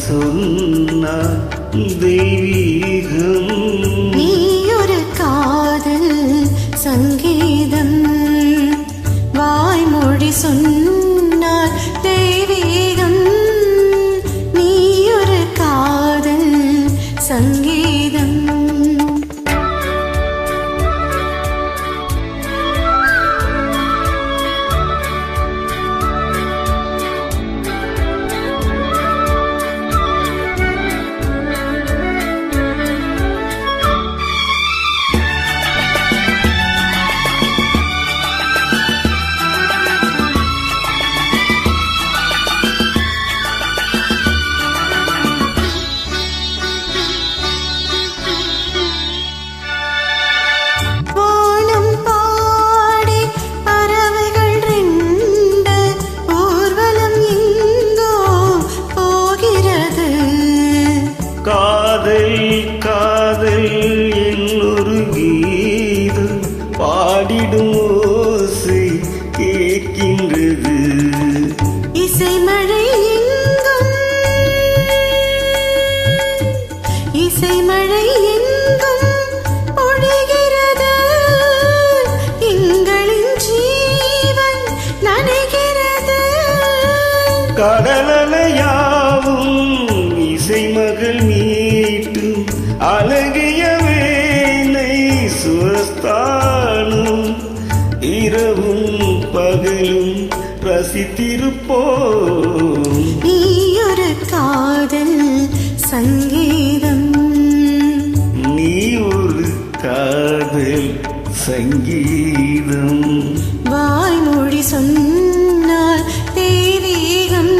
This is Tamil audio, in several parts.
சொன்னார் தெய்வீகம். நீ ஒரு காதல் சங்கீதம், வாய்மொழி சொன்னார் தெய்வீகம். நீ ஒரு காதல் சங்கீதம். காதல் என்னொரு கீதம் பாடிடும் ஓசை கேட்கின்றது. இசைமழை எங்கும், இசைமழை எங்கும் பொழிகிறது. எங்களின் ஜீவன் நனைகிறது. கடலலையாவும் இசை மகள் மீட்டும் அழகிய வேலை சுவஸ்தானும். இரவும் பகலும் ரசித்திருப்போம். நீ ஒரு காதல் சங்கீதம், நீ ஒரு காதல் சங்கீதம். வாய்மொழி சொன்னால் தெய்வீகம்.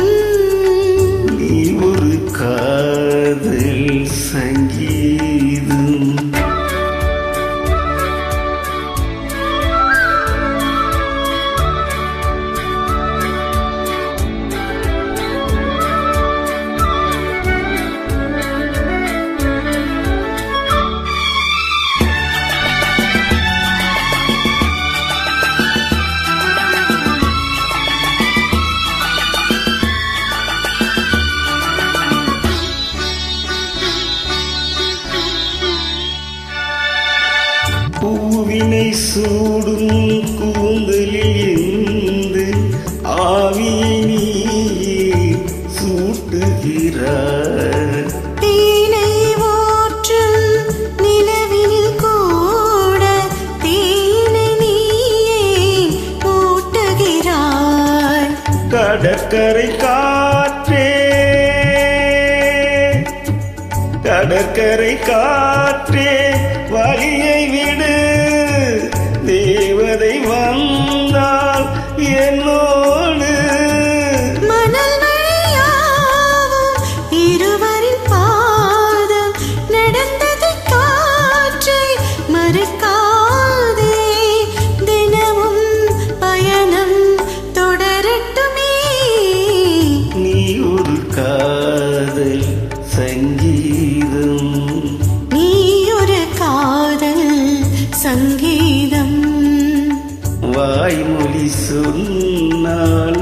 நீ ஒரு காதல் சங்கீதம். பூவினை சூடும் கூந்தலில் இருந்து ஆவியை நீயே சூட்டுகிறார். தேனை ஊற்றும் நிலவினில் கூட தேனை நீயே ஊட்டுகிறாய். கடற்கரை காற்றே, கடற்கரை காற்றே வழியை விடு. தேவதை வந்தால் என்னோடு. மணல் வழியாவும் இருவரின் பாதம் நடந்தது. காற்றை மறுக்காதே, தினமும் பயணம் தொடரட்டுமே. நீ ஒரு காதல் சங்கீதம், நீ ஒரு காதல் சங்கீதம். வாய்மொழி சொன்னால்